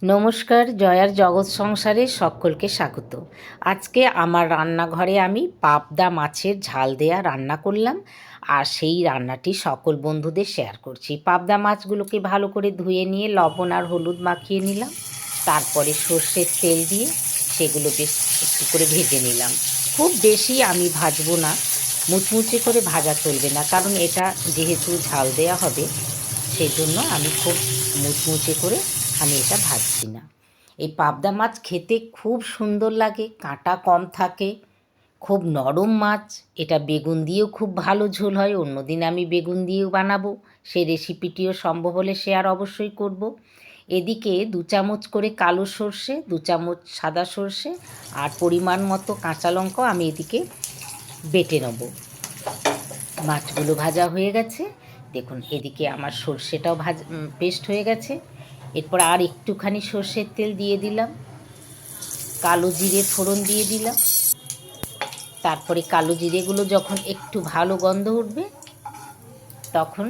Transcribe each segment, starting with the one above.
নমস্কার, জয়ার জগৎ সংসারে সকলকে স্বাগত। আজকে আমার রান্নাঘরে আমি পাবদা মাছের ঝাল দেয়া রান্না করলাম, আর সেই রান্নাটি সকল বন্ধুদের শেয়ার করছি। পাবদা মাছগুলোকে ভালো করে ধুয়ে নিয়ে লবণ আর হলুদ মাখিয়ে নিলাম, তারপরে সর্ষের তেল দিয়ে সেগুলো বেশ একটু করে ভেজে নিলাম। খুব বেশি আমি ভাজবো না, মুচমুচে করে ভাজা চলবে না, কারণ এটা যেহেতু ঝাল দেয়া হবে সেই জন্য আমি খুব মুচমুচে করে আমি এটা ভাজছি না। এই পাবদা মাছ খেতে খুব সুন্দর লাগে, কাঁটা কম থাকে, খুব নরম মাছ। এটা বেগুন দিয়েও খুব ভালো ঝোল হয়, অন্যদিন আমি বেগুন দিয়েও বানাবো, সেই রেসিপিটিও সম্ভব হলে শেয়ার অবশ্যই করব। এদিকে 2 চামচ করে কালো সর্ষে, 2 চামচ সাদা সর্ষে আর পরিমাণ মতো কাঁচা লঙ্কা আমি এদিকে বেটে নেব। মাছগুলো ভাজা হয়ে গেছে, দেখুন এদিকে আমার সর্ষেটাও পেস্ট হয়ে গেছে। এরপর আর একটুখানি সর্ষের তেল দিয়ে দিলাম, কালো জিরে ফোড়ন দিয়ে দিলাম। তারপরে কালো জিরেগুলো যখন একটু ভালো গন্ধ উঠবে তখন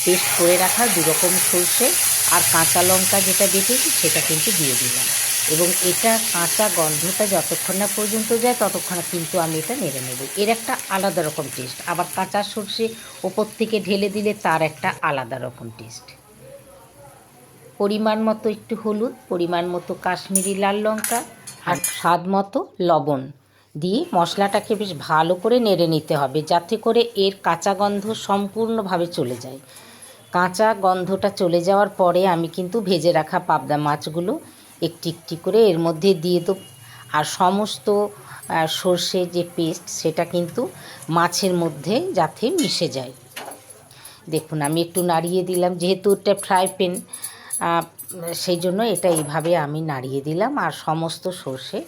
পেস্ট করে রাখা 2 রকম সর্ষে আর কাঁচা লঙ্কা যেটা বেটেছি সেটা কিন্তু দিয়ে দিলাম, এবং এটা কাঁচা গন্ধটা যতক্ষণ না পর্যন্ত যায় ততক্ষণ কিন্তু আমি এটা নেড়ে নেব। এর একটা আলাদা রকম টেস্ট, আবার কাঁচা সর্ষে ওপর থেকে ঢেলে দিলে তার একটা আলাদা রকম টেস্ট। পরিমাণ মতো একটু হলুদ, পরিমাণ মতো কাশ্মীরি লাল লঙ্কা আর স্বাদ মতো লবণ দিয়ে মশলাটাকে বেশ ভালো করে নেড়ে নিতে হবে, যাতে করে এর কাঁচা গন্ধ সম্পূর্ণভাবে চলে যায়। কাঁচা গন্ধটা চলে যাওয়ার পরে আমি কিন্তু ভেজে রাখা পাবদা মাছগুলো একটি একটি করে এর মধ্যে দিয়ে দেব, আর সমস্ত সর্ষে যে পেস্ট সেটা কিন্তু মাছের মধ্যে যাতে মিশে যায়। দেখুন আমি একটু নাড়িয়ে দিলাম, যেহেতু এটা ফ্রাই প্যান সেই জন্য এটা এইভাবে আমি নাড়িয়ে দিলাম, আর সমস্ত সর্ষে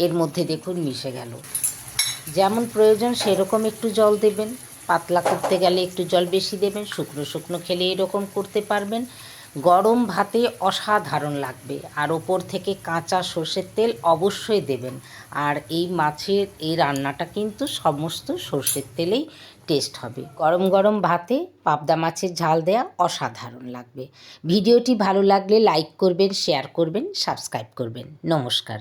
এর মধ্যে দেখুন মিশে গেল। যেমন প্রয়োজন সেরকম একটু জল দেবেন, পাতলা করতে গেলে একটু জল বেশি দেবেন, শুকনো শুকনো খেলে এরকম করতে পারবেন। গরম ভাতে অসাধারণ লাগবে, আর ওপর থেকে কাঁচা সর্ষের তেল অবশ্যই দেবেন। আর এই মাছের এই রান্নাটা কিন্তু সমস্ত সর্ষের তেলেই টেস্ট হবে। গরম গরম ভাতে পাবদা মাছের ঝাল দেয়া অসাধারণ লাগবে। ভিডিওটি ভালো লাগলে লাইক করবেন, শেয়ার করবেন, সাবস্ক্রাইব করবেন। নমস্কার।